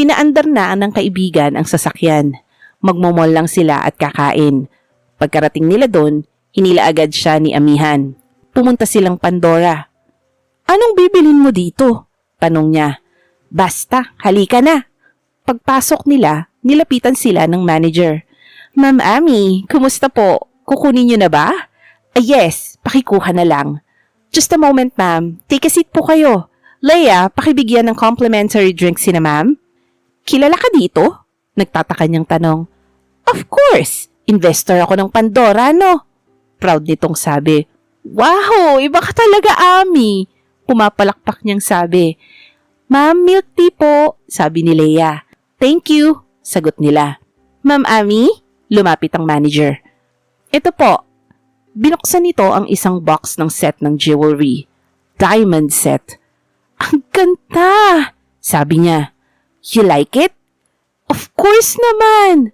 Pinaandar na ng kaibigan ang sasakyan. Magmomol lang sila at kakain. Pagkarating nila doon, hinila agad siya ni amihan. Pumunta silang Pandora. "Anong bibilin mo dito?" tanong niya. "Basta, halika na." Pagpasok nila, nilapitan sila ng manager. "Ma'am Ami, kumusta po? Kukunin niyo na ba?" Yes, pakikuha na lang." "Just a moment, ma'am. Take a seat po kayo. Leia, pakibigyan ng complimentary drink si na ma'am." "Kilala ka dito?" Nagtataka niyang tanong. "Of course! Investor ako ng Pandora, no?" Proud nitong sabi. "Wow! Iba ka talaga, Ami!" Pumapalakpak niyang sabi. "Ma'am, milk tea po," sabi ni Leia. "Thank you," sagot nila. "Ma'am Ami?" Lumapit ang manager. "Ito po." Binuksan nito ang isang box ng set ng jewelry. Diamond set. "Ang ganda!" sabi niya. "You like it?" "Of course naman!"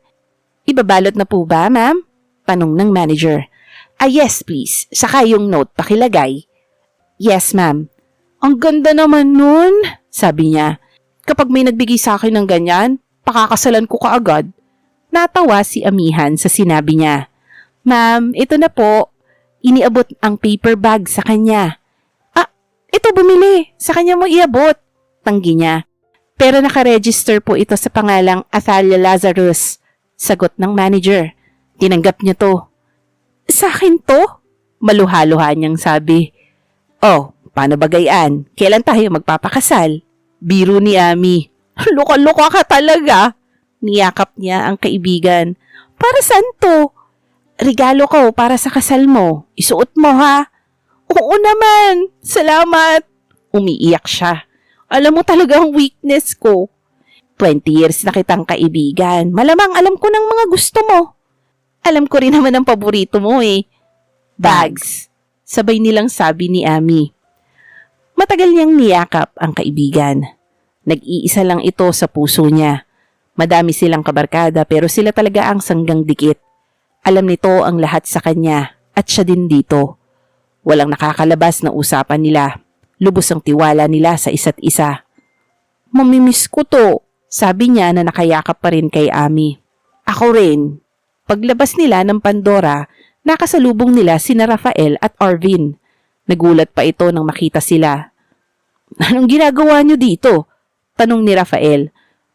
"Ibabalot na po ba, ma'am?" tanong ng manager. Yes please. Saka yung note pakilagay." "Yes, ma'am." "Ang ganda naman nun," sabi niya. "Kapag may nagbigay sa akin ng ganyan, pakakasalan ko kaagad." Natawa si amihan sa sinabi niya. "Ma'am, ito na po." Iniabot ang paper bag sa kanya. "Ito bumili. Sa kanya mo iabot." Tanggi niya. "Pero nakaregister po ito sa pangalang Athalia Lazarus," sagot ng manager. Tinanggap niya to. "Sa akin to?" Maluha-luha niyang sabi. "Oh, paano bagayaan? Kailan tayo magpapakasal?" Biro ni Ami. "Luka-luka ka talaga." Niyakap niya ang kaibigan. "Para saan to?" "Regalo ko para sa kasal mo. Isuot mo ha." "Oo naman. Salamat." Umiiyak siya. "Alam mo talaga ang weakness ko. 20 years na kitang kaibigan. Malamang alam ko ng mga gusto mo." "Alam ko rin naman ang paborito mo eh." "Bags." Sabay nilang sabi ni Ami. Matagal niyang niyakap ang kaibigan. Nag-iisa lang ito sa puso niya. Madami silang kabarkada pero sila talaga ang sanggang dikit. Alam nito ang lahat sa kanya at siya din dito. Walang nakakalabas na usapan nila. Lubos ang tiwala nila sa isa't isa. "Mamimiss ko to," sabi niya na nakayakap pa rin kay Ami. "Ako rin." Paglabas nila ng Pandora, nakasalubong nila sina Rafael at Arvin. Nagulat pa ito nang makita sila. "Anong ginagawa niyo dito?" tanong ni Rafael.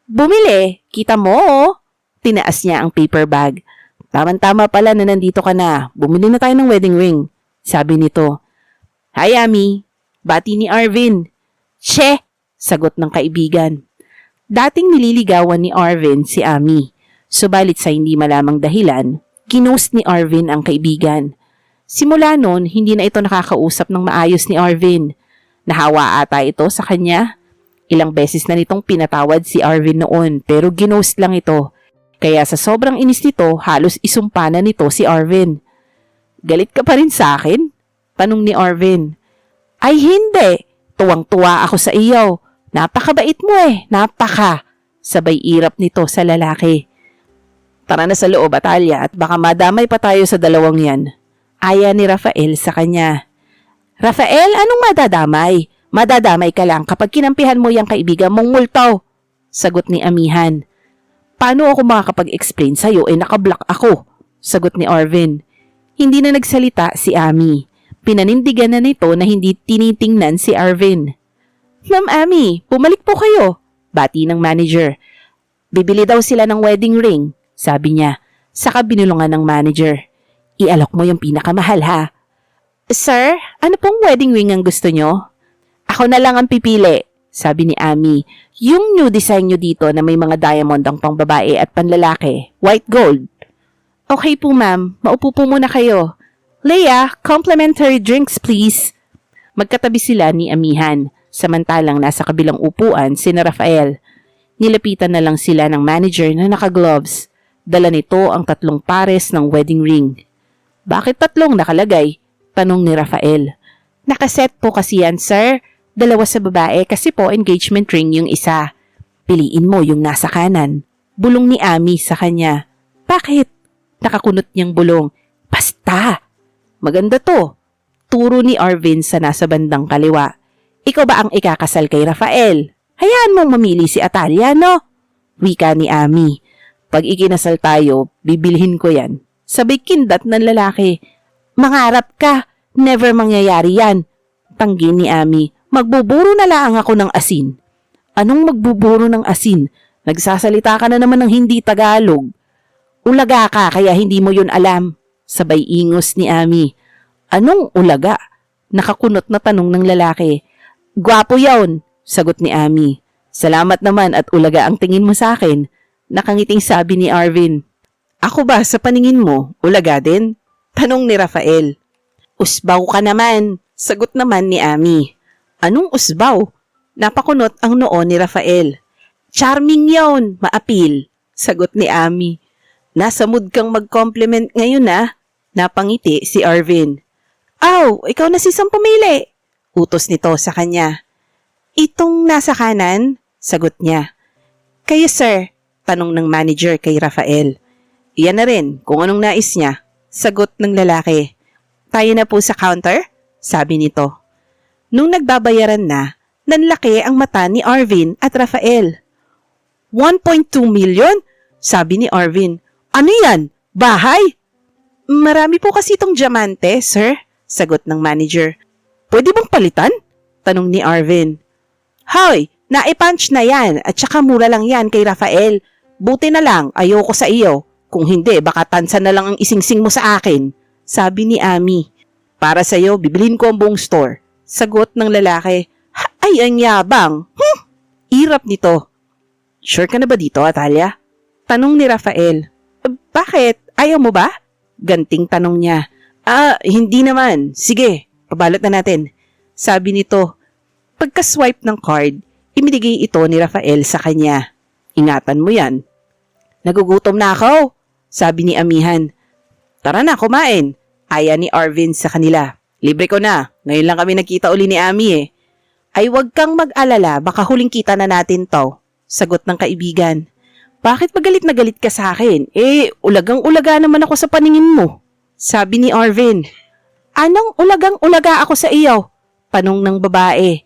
"Bumili, kita mo oh." Tinaas niya ang paper bag. "Tama-tama pala na nandito ka na. Bumili na tayo ng wedding ring," sabi nito. "Hi Ami." Bati ni Arvin. "Che!" sagot ng kaibigan. Dating nililigawan ni Arvin si Ami. Subalit sa hindi malamang dahilan, ginost ni Arvin ang kaibigan. Simula noon, hindi na ito nakakausap ng maayos ni Arvin. Nahawa ata ito sa kanya. Ilang beses na nitong pinatawad si Arvin noon pero ginost lang ito. Kaya sa sobrang inis nito, halos isumpa na nito si Arvin. "Galit ka pa rin sa akin?" tanong ni Arvin. "Ay hindi, tuwang-tuwa ako sa iyo. Napakabait mo eh, napaka." Sabay irap nito sa lalaki. "Tara na sa loob, Athalia, at baka madamay pa tayo sa dalawang yan." Aya ni Rafael sa kanya. "Rafael, anong madadamay? Madadamay ka lang kapag kinampihan mo yung kaibigan mong multaw," sagot ni amihan. "Paano ako makakapag-explain sa'yo nakablock ako?" sagot ni Arvin. Hindi na nagsalita si Ami. Pinanindigan na nito na hindi tinitingnan si Arvin. "Ma'am Ami, bumalik po kayo," bati ng manager. "Bibili daw sila ng wedding ring," sabi niya. Saka binulungan ng manager. "Ialok mo yung pinakamahal ha." "Sir, ano pong wedding ring ang gusto nyo?" "Ako na lang ang pipili," sabi ni Ami. "Yung new design nyo dito na may mga diamond ang pangbabae at panlalaki, white gold." "Okay po ma'am, maupo po muna kayo." "Leia, complimentary drinks please." Magkatabi sila ni amihan, samantalang nasa kabilang upuan si Rafael. Nilapitan na lang sila ng manager na naka-gloves. Dala nito ang 3 pares ng wedding ring. "Bakit 3 nakalagay?" tanong ni Rafael. "Nakaset po kasi yan, sir. 2 sa babae kasi po engagement ring yung isa. Piliin mo yung nasa kanan." Bulong ni Ami sa kanya. "Bakit?" Nakakunot niyang bulong. "Basta! Maganda to." Turo ni Arvin sa nasa bandang kaliwa. "Ikaw ba ang ikakasal kay Rafael? Hayaan mong mamili si Athalia, no?" Wika ni Ami. Pag ikinasal tayo, bibilhin ko yan. Sabay kindat ng lalaki. Mangarap ka, never mangyayari yan. Tanggi ni Ami. Magbuburo na lang ako ng asin. Anong magbuburo ng asin? Nagsasalita ka na naman ng hindi Tagalog. Ulaga ka kaya hindi mo yun alam. Sabay ingos ni Ami. Anong ulaga? Nakakunot na tanong ng lalaki. Gwapo yawn, sagot ni Ami. Salamat naman at ulaga ang tingin mo sa akin. Nakangiting sabi ni Arvin. Ako ba sa paningin mo, ulaga din? Tanong ni Rafael. Usbaw ka naman, sagot naman ni Ami. Anong usbaw? Napakunot ang noo ni Rafael. Charming yawn, maapil, sagot ni Ami. Nasa mood kang mag-compliment ngayon Napangiti si Arvin. Aw, ikaw na si Sam pumili. Utos nito sa kanya. Itong nasa kanan? Sagot niya. Kayo sir, tanong ng manager kay Rafael. Iyan na rin kung anong nais niya. Sagot ng lalaki. Tayo na po sa counter? Sabi nito. Nung nagbabayaran na, nanlaki ang mata ni Arvin at Rafael. 1.2 million? Sabi ni Arvin. Ano yan? Bahay? Marami po kasi itong diamante, sir. Sagot ng manager. Pwede bang palitan? Tanong ni Arvin. Hoy, naipunch na yan at saka mura lang yan kay Rafael. Buti na lang, ayoko sa iyo. Kung hindi, baka tansa na lang ang isingsing mo sa akin. Sabi ni Ami. Para sa iyo, bibilhin ko ang buong store. Sagot ng lalaki. Ay, ang yabang. Irap nito. Sure ka na ba dito, Atalia? Tanong ni Rafael. Bakit? Ayaw mo ba? Ganting tanong niya. Hindi naman. Sige, pabalot na natin. Sabi nito. Pagka-swipe ng card, ibinigay ito ni Rafael sa kanya. Ingatan mo yan. Nagugutom na ako, sabi ni Amihan. Tara na, kumain. Aya ni Arvin sa kanila. Libre ko na. Ngayon lang kami nagkita uli ni Ami Ay wag kang mag-alala, baka huling kita na natin to. Sagot ng kaibigan. Bakit magalit na galit ka sa akin? Ulagang-ulaga naman ako sa paningin mo. Sabi ni Arvin. Anong ulagang-ulaga ako sa iyo? Tanong ng babae.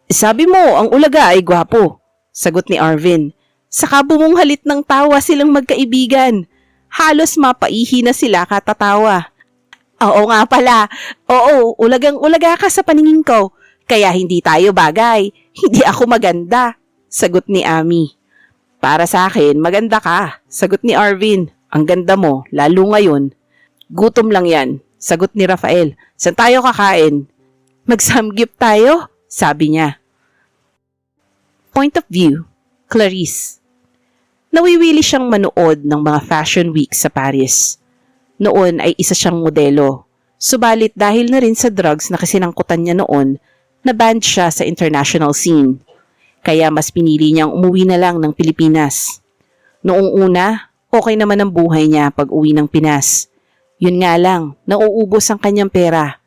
Sabi mo, ang ulaga ay gwapo. Sagot ni Arvin. Saka bumunghalit ng tawa silang magkaibigan. Halos mapaihi na sila katatawa. Oo nga pala. Oo, ulagang-ulaga ka sa paningin ko. Kaya hindi tayo bagay. Hindi ako maganda. Sagot ni Ami. Para sa akin, maganda ka. Sagot ni Arvin. Ang ganda mo, lalo ngayon. Gutom lang yan. Sagot ni Rafael. Saan tayo kakain? Mag-samgyup tayo? Sabi niya. Point of view, Clarice. Nawiwili siyang manood ng mga fashion week sa Paris. Noon ay isa siyang modelo. Subalit dahil na rin sa drugs na kasinangkutan niya noon, na-banned siya sa international scene. Kaya mas pinili niyang umuwi na lang ng Pilipinas. Noong una, okay naman ang buhay niya pag uwi ng Pinas. Yun nga lang, nauubos ang kanyang pera.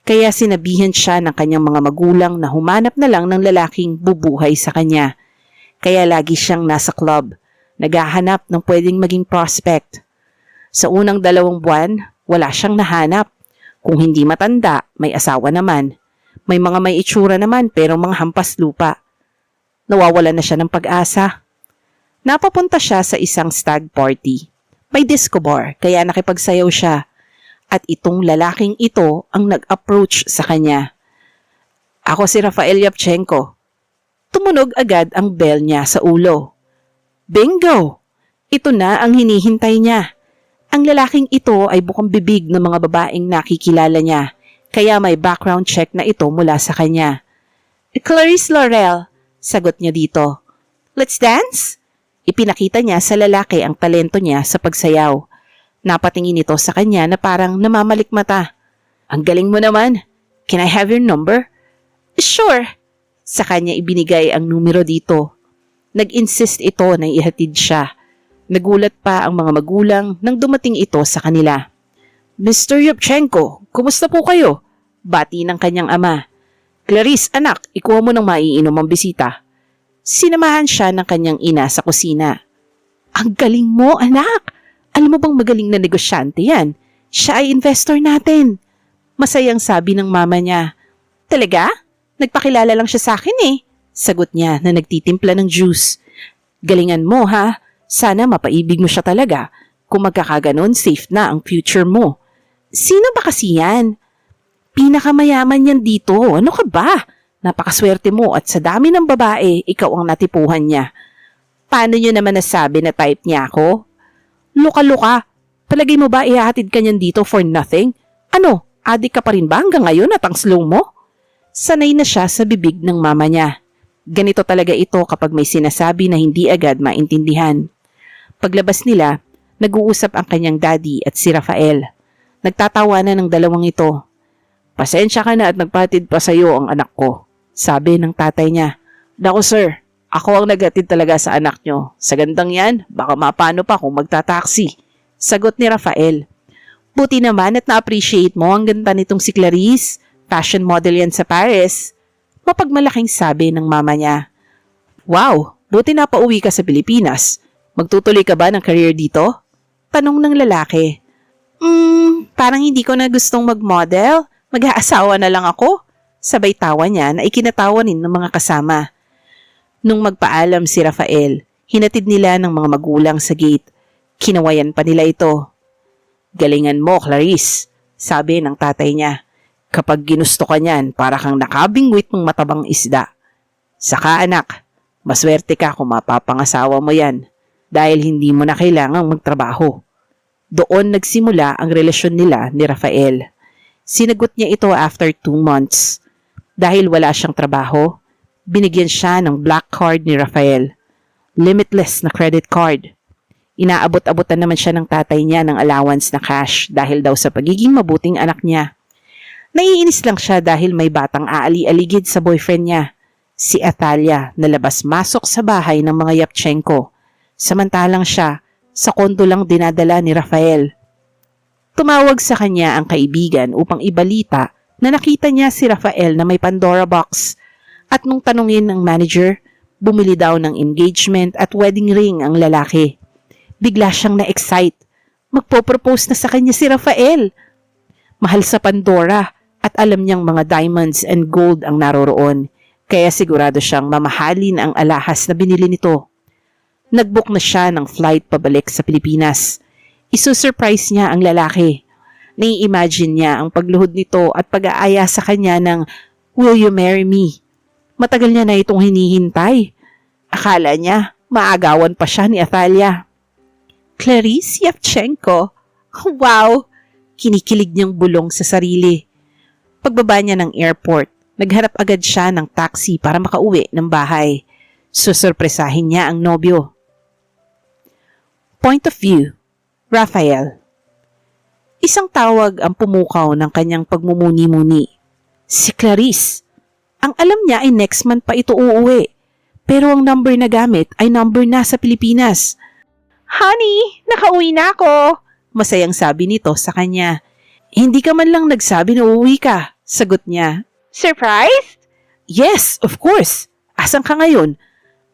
Kaya sinabihan siya ng kanyang mga magulang na humanap na lang ng lalaking bubuhay sa kanya. Kaya lagi siyang nasa club, naghahanap ng pwedeng maging prospect. Sa unang 2 buwan, wala siyang nahanap. Kung hindi matanda, may asawa naman. May mga may itsura naman pero mga hampas lupa. Nawawala na siya ng pag-asa. Napapunta siya sa isang stag party. May disco bar kaya nakipagsayaw siya. At itong lalaking ito ang nag-approach sa kanya. Ako si Rafael Yapchenko. Tumunog agad ang bell niya sa ulo. Bingo! Ito na ang hinihintay niya. Ang lalaking ito ay bukang bibig ng mga babaeng nakikilala niya. Kaya may background check na ito mula sa kanya. Clarice Laurel, sagot niya dito. Let's dance? Ipinakita niya sa lalaki ang talento niya sa pagsayaw. Napatingin ito sa kanya na parang namamalik mata. Ang galing mo naman. Can I have your number? Sure. Sa kanya ibinigay ang numero dito. Nag-insist ito na ihatid siya. Nagulat pa ang mga magulang nang dumating ito sa kanila. Mr. Yapchenko, kumusta po kayo? Bati ng kanyang ama. Clarice, anak, ikuha mo ng maiinom ang bisita. Sinamahan siya ng kanyang ina sa kusina. Ang galing mo, anak! Alam mo bang magaling na negosyante yan? Siya ay investor natin. Masayang sabi ng mama niya. Talaga? Nagpakilala lang siya sa akin Sagot niya na nagtitimpla ng juice. Galingan mo ha. Sana mapaibig mo siya talaga. Kung magkakaganon, safe na ang future mo. Sino ba kasi yan? Pinakamayaman yan dito. Ano ka ba? Napakaswerte mo at sa dami ng babae, ikaw ang natipuhan niya. Paano nyo naman nasabi na type niya ako? Luka-luka. Palagay mo ba ihahatid ka niyan dito for nothing? Ano, adik ka pa rin ba hanggang ngayon at ang slow mo? Sanay na siya sa bibig ng mama niya. Ganito talaga ito kapag may sinasabi na hindi agad maintindihan. Paglabas nila, nag-uusap ang kanyang daddy at si Rafael. Nagtatawanan ng dalawang ito. Pasensya ka na at nagpatid pa sa iyo ang anak ko, sabi ng tatay niya. Naku sir, ako ang naghatid talaga sa anak nyo. Sa gandang yan, baka mapano pa kung magtataksi. Sagot ni Rafael. Buti naman at na-appreciate mo ang ganda nitong si Clarice. Fashion model yan sa Paris. Mapagmalaking sabi ng mama niya. Wow, buti na pauwi ka sa Pilipinas. Magtutuloy ka ba ng career dito? Tanong ng lalaki. Parang hindi ko na gustong mag-model. Mag-aasawa na lang ako. Sabay tawa niya na ikinatawanin ng mga kasama. Nung magpaalam si Rafael, hinatid nila ng mga magulang sa gate. Kinawayan pa nila ito. Galingan mo, Clarice, sabi ng tatay niya. Kapag ginusto ka niyan, para kang nakabingwit ng matabang isda. Saka anak, maswerte ka kung mapapangasawa mo yan dahil hindi mo na kailangang magtrabaho. Doon nagsimula ang relasyon nila ni Rafael. Sinagot niya ito after 2 months. Dahil wala siyang trabaho, binigyan siya ng black card ni Rafael. Limitless na credit card. Inaabot-abutan naman siya ng tatay niya ng allowance na cash dahil daw sa pagiging mabuting anak niya. Naiinis lang siya dahil may batang aali-aligid sa boyfriend niya, si Atalia, na labas-masok sa bahay ng mga Yapchenko. Samantalang siya, sa kondo lang dinadala ni Rafael. Tumawag sa kanya ang kaibigan upang ibalita na nakita niya si Rafael na may Pandora box at nung tanungin ng manager, bumili daw ng engagement at wedding ring ang lalaki. Bigla siyang na-excite. Magpo-propose na sa kanya si Rafael. Mahal sa Pandora at alam niyang mga diamonds and gold ang naroroon, kaya sigurado siyang mamahalin ang alahas na binili nito. Nagbook na siya ng flight pabalik sa Pilipinas. Isusurprise niya ang lalaki. Nai-imagine niya ang pagluhod nito at pag-aaya sa kanya ng, "Will you marry me?" Matagal niya na itong hinihintay. Akala niya, maagawan pa siya ni Atalia. Clarice Yevchenko. Wow! Kinikilig niyang bulong sa sarili. Pagbaba niya ng airport, nagharap agad siya ng taxi para makauwi ng bahay. Susurpresahin niya ang nobyo. Point of view, Rafael. Isang tawag ang pumukaw ng kanyang pagmumuni-muni. Si Clarice. Ang alam niya ay next month pa ito uuwi. Pero ang number na gamit ay number na sa Pilipinas. Honey, nakauwi na ako. Masayang sabi nito sa kanya. Hindi ka man lang nagsabi na uuwi ka, sagot niya. Surprised? Yes, of course. Asan ka ngayon?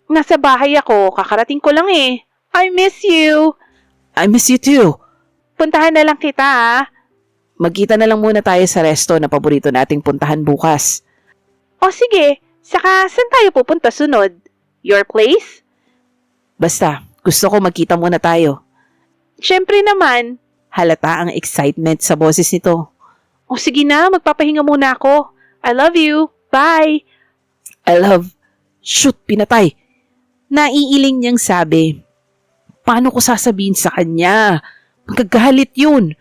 Nasa bahay ako, kakarating ko lang eh. I miss you. I miss you too. Puntahan na lang kita ah. Magkita na lang muna tayo sa resto na paborito nating puntahan bukas. O sige, saka saan tayo pupunta sunod? Your place? Basta, gusto ko magkita muna tayo. Siyempre naman. Halata ang excitement sa boses nito. O sige na, magpapahinga muna ako. I love you. Bye. Shoot, pinatay. Naiiling niyang sabi. Paano ko sasabihin sa kanya? Magagalit yun.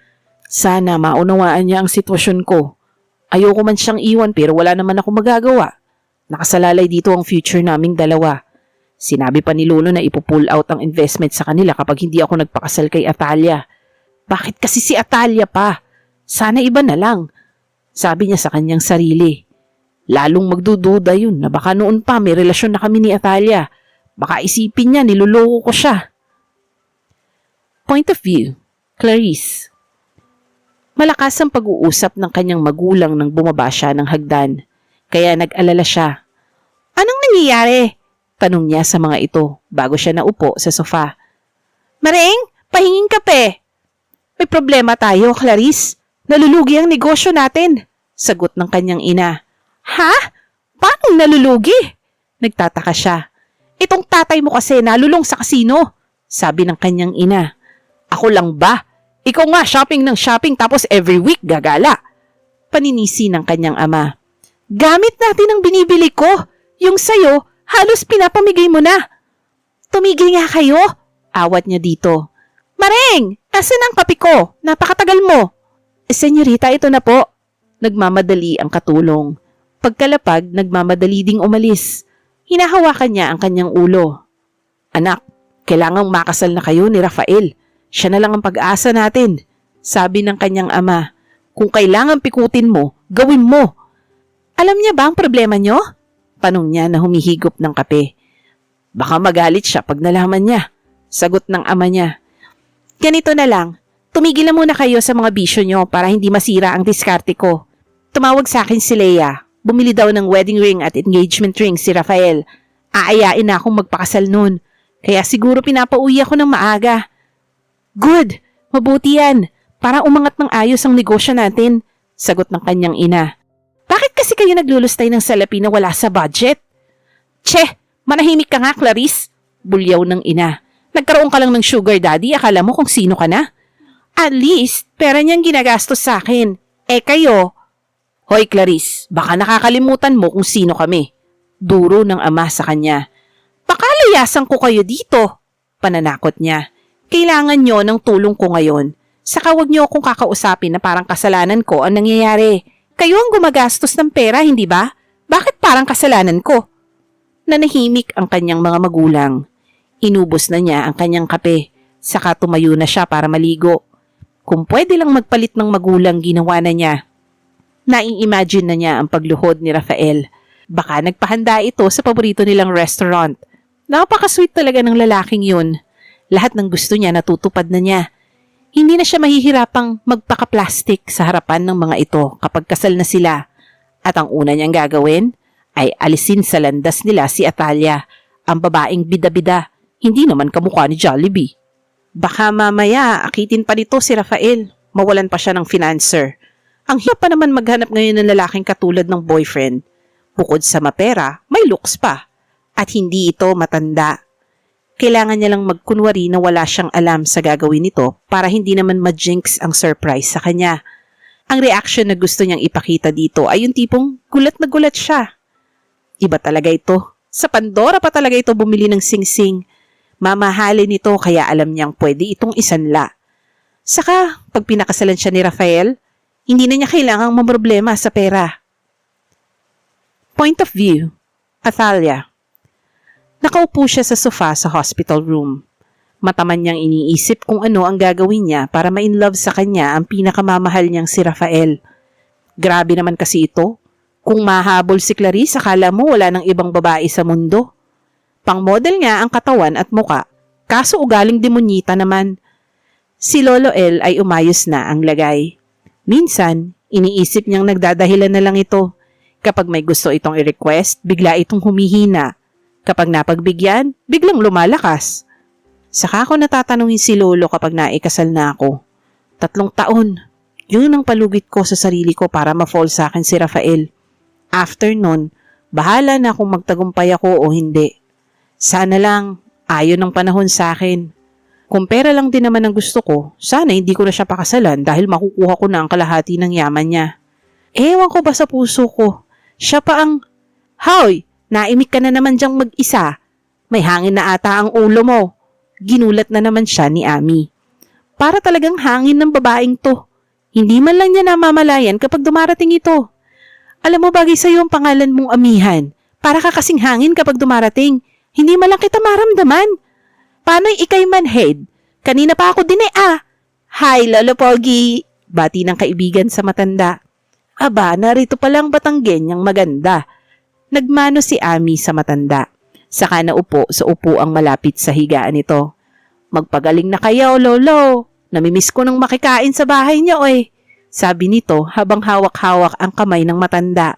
Sana maunawaan niya ang sitwasyon ko. Ayoko man siyang iwan pero wala naman ako magagawa. Nakasalalay dito ang future naming dalawa. Sinabi pa ni Lolo na ipupull out ang investment sa kanila kapag hindi ako nagpakasal kay Atalia. Bakit kasi si Atalia pa? Sana iba na lang. Sabi niya sa kanyang sarili. Lalong magdududa yun na baka noon pa may relasyon na kami ni Atalia. Baka isipin niya niloloko ko siya. Point of view, Clarice. Malakas ang pag-uusap ng kanyang magulang nang bumaba siya ng hagdan. Kaya nag-alala siya. Anong nangyayari? Tanong niya sa mga ito bago siya naupo sa sofa. Maring, pahinging kape. May problema tayo, Clarice. Nalulugi ang negosyo natin. Sagot ng kanyang ina. Ha? Paano nalulugi? Nagtataka siya. Itong tatay mo kasi nalulong sa kasino, sabi ng kanyang ina. Ako lang ba? Ikaw nga shopping ng shopping tapos every week gagala. Paninisi ng kanyang ama. Gamit natin ang binibili ko. Yung sayo, halos pinapamigay mo na. Tumigil nga kayo. Awat niya dito. Mareng, asan ang kape ko? Napakatagal mo. Senyorita, ito na po. Nagmamadali ang katulong. Pagkalapag, nagmamadali ding umalis. Hinahawakan niya ang kanyang ulo. Anak, kailangang makasal na kayo ni Rafael. Siya na lang ang pag-asa natin. Sabi ng kanyang ama. Kung kailangan pikutin mo, gawin mo. Alam niya ba ang problema niyo? Tanong niya na humihigop ng kape. Baka magalit siya pag nalaman niya. Sagot ng ama niya. Ganito na lang. Tumigil na muna kayo sa mga bisyo niyo para hindi masira ang diskarte ko. Tumawag sa akin si Leia. Bumili daw ng wedding ring at engagement ring si Rafael. Aayain na akong magpakasal noon. Kaya siguro pinapauwi ako ng maaga. Good! Mabuti yan. Para umangat ng ayos ang negosyo natin. Sagot ng kanyang ina. Bakit kasi kayo naglulustay ng salapi na wala sa budget? Che! Manahimik ka nga, Clarice. Bulyaw ng ina. Nagkaroon ka lang ng sugar daddy, akala mo kung sino ka na? At least, pera niyang ginagastos sa akin. Eh kayo? Hoy Clarice, baka nakakalimutan mo kung sino kami. Duro ng ama sa kanya. Pakalayasan ko kayo dito. Pananakot niya. Kailangan niyo ng tulong ko ngayon. Saka wag niyo akong kakausapin na parang kasalanan ko ang nangyayari. Kayo ang gumagastos ng pera, hindi ba? Bakit parang kasalanan ko? Nanahimik ang kanyang mga magulang. Inubos na niya ang kanyang kape. Saka tumayo na siya para maligo. Kung pwede lang magpalit ng magulang, ginawa na niya. Nai-imagine na niya ang pagluhod ni Rafael. Baka nagpahanda ito sa paborito nilang restaurant. Napaka-sweet talaga ng lalaking yun. Lahat ng gusto niya natutupad na niya. Hindi na siya mahihirapang magpaka-plastic sa harapan ng mga ito kapag kasal na sila. At ang una niyang gagawin ay alisin sa landas nila si Atalia, ang babaeng bida-bida, hindi naman kamukha ni Jollibee. Baka mamaya akitin pa nito si Rafael, mawalan pa siya ng financer. Ang hirap pa naman maghanap ngayon ng lalaking katulad ng boyfriend. Bukod sa mapera, may looks pa. At hindi ito matanda. Kailangan niya lang magkunwari na wala siyang alam sa gagawin nito para hindi naman ma-jinx ang surprise sa kanya. Ang reaction na gusto niyang ipakita dito ay yung tipong gulat na gulat siya. Iba talaga ito. Sa Pandora pa talaga ito bumili ng singsing. Mamahalin ito kaya alam niyang pwede itong isanla. Saka, pag pinakasalan siya ni Rafael, hindi na niya kailangang mamroblema sa pera. Point of view, Atalia. Nakaupo siya sa sofa sa hospital room. Mataman niyang iniisip kung ano ang gagawin niya para ma-inlove sa kanya ang pinakamamahal niyang si Rafael. Grabe naman kasi ito. Kung mahabol si Clarice, akala mo wala ng ibang babae sa mundo. Pang-model nga ang katawan at muka, kaso ugaling demonyita naman. Si Lolo El ay umayos na ang lagay. Minsan, iniisip niyang nagdadahilan na lang ito. Kapag may gusto itong i-request, bigla itong humihina. Kapag napagbigyan, biglang lumalakas. Saka ako natatanungin si Lolo kapag naikasal na ako. 3 taon. Yun ang palugit ko sa sarili ko para ma-fall sa akin si Rafael. After nun, bahala na kung magtagumpay ako o hindi. Sana lang, ayon ng panahon sa akin. Kung pera lang din naman ang gusto ko, sana hindi ko na siya pakasalan dahil makukuha ko na ang kalahati ng yaman niya. Ewan ko ba sa puso ko, siya pa ang, Hoy! Naimik ka na naman diyang mag-isa. May hangin na ata ang ulo mo. Ginulat na naman siya ni Ami. Para talagang hangin ng babaeng to. Hindi man lang niya namamalayan kapag dumarating ito. Alam mo bagay sa'yo ang pangalan mong Amihan. Para ka kasing hangin kapag dumarating. Hindi man lang kita maramdaman. Paano'y ikay manhead? Kanina pa ako din Hi, Lolo Pogi. Bati ng kaibigan sa matanda. Aba, narito palang Batanggenyang maganda. Nagmano si Ami sa matanda. Saka naupo sa upuang malapit sa higaan nito. Magpagaling na kayo, Lolo. Namimiss ko nang makikain sa bahay niyo Sabi nito habang hawak-hawak ang kamay ng matanda.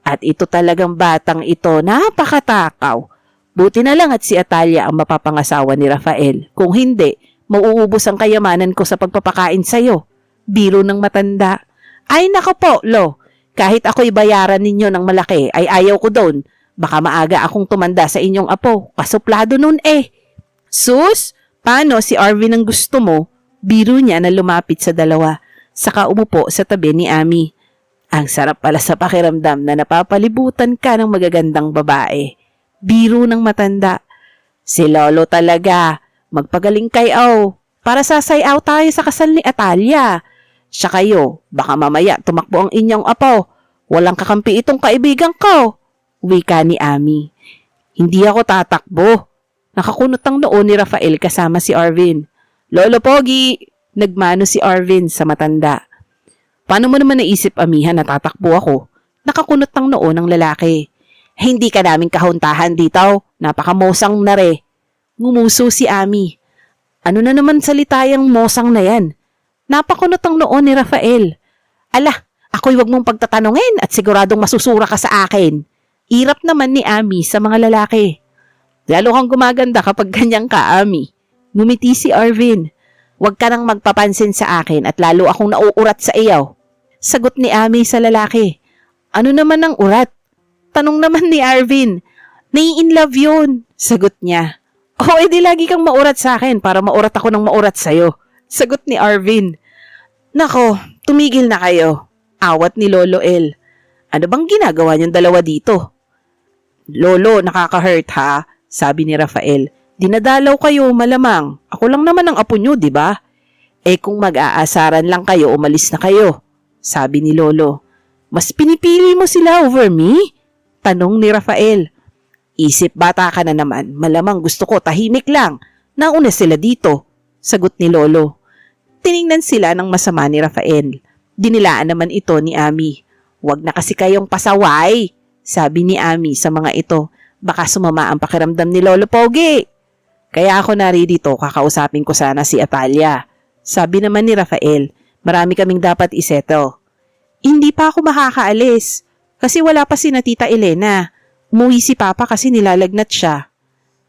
At ito talagang batang ito, napakatakaw. Buti na lang at si Atalia ang mapapangasawa ni Rafael. Kung hindi, mauubos ang kayamanan ko sa pagpapakain sa'yo. Biro ng matanda. Ay nako po, Lo. Kahit ako'y bayaran ninyo ng malaki, ay ayaw ko doon. Baka maaga akong tumanda sa inyong apo. Kasuplado nun eh. Sus, paano si Arvin ang gusto mo? Biro niya na lumapit sa dalawa. Saka umupo sa tabi ni Ami. Ang sarap pala sa pakiramdam na napapalibutan ka ng magagandang babae. Biro ng matanda. Si Lolo talaga. Magpagaling kayo. Para sasayaw tayo sa kasal ni Atalia. Siya kayo, baka mamaya tumakbo ang inyong apo. Walang kakampi itong kaibigan ko. Wika ni Ami. Hindi ako tatakbo. Nakakunot ang noo ni Rafael kasama si Arvin. Lolo Pogi! Nagmano si Arvin sa matanda. Paano mo naman naisip, Amihan, na tatakbo ako? Nakakunot ang noo ng lalaki. Hindi ka namin kahuntahan dito. Napakamosang na re. Ngumuso si Ami. Ano na naman salitayang mosang na yan? Napakunot ang noo ni Rafael. Ala, ako'y wag mong pagtatanungin at siguradong masusura ka sa akin. Irap naman ni Ami sa mga lalaki. Lalo kang gumaganda kapag ganyan ka, Ami. Ngumiti si Arvin. Huwag ka nang magpapansin sa akin at lalo akong nauurat sa iyo. Sagot ni Ami sa lalaki. Ano naman ang urat? Tanong naman ni Arvin. Nai-inlove yun. Sagot niya. Oh, edi lagi kang maurat sa akin para maurat ako ng maurat sa'yo. Sagot ni Arvin. Nako, tumigil na kayo. Awat ni Lolo El. Ano bang ginagawa niyong dalawa dito? Lolo, nakaka-hurt ha? Sabi ni Rafael. Dinadalaw kayo, malamang. Ako lang naman ang apo niyo, di ba? Eh kung mag-aasaran lang kayo, umalis na kayo. Sabi ni Lolo. Mas pinipili mo sila over me? Tanong ni Rafael. Isip bata ka na naman, malamang gusto ko tahimik lang. Nauna sila dito. Sagot ni Lolo. Tiningnan sila ng masama ni Rafael. Dinilaan naman ito ni Ami. Huwag na kasi kayong pasaway, sabi ni Ami sa mga ito. Baka sumama ang pakiramdam ni Lolo Pogi. Kaya ako naririto, kakausapin ko sana si Atalia. Sabi naman ni Rafael, marami kaming dapat iseto. Hindi pa ako makakaalis, kasi wala pa si na Tita Elena. Umuwi si Papa kasi nilalagnat siya.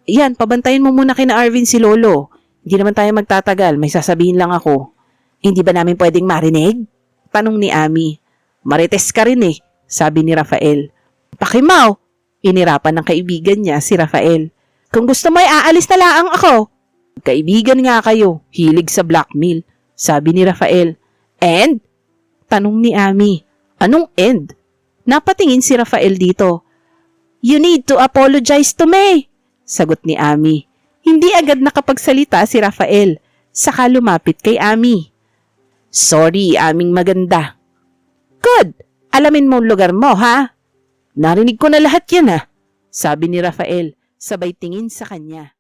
Iyan, pabantayin mo muna kina Arvin si Lolo. Hindi naman tayo magtatagal, may sasabihin lang ako. Hindi ba namin pwedeng marinig? Tanong ni Ami. Marites ka rin eh, sabi ni Rafael. Pakimaw, inirapan ng kaibigan niya si Rafael. Kung gusto mo ay aalis na laang ako. Kaibigan nga kayo, hilig sa blackmail, sabi ni Rafael. And? Tanong ni Ami. Anong end? Napatingin si Rafael dito. You need to apologize to me, sagot ni Ami. Hindi agad nakapagsalita si Rafael, saka lumapit kay Ami. Sorry, aming maganda. Good, alamin mo ang lugar mo, ha? Narinig ko na lahat yan, ha? Sabi ni Rafael, sabay tingin sa kanya.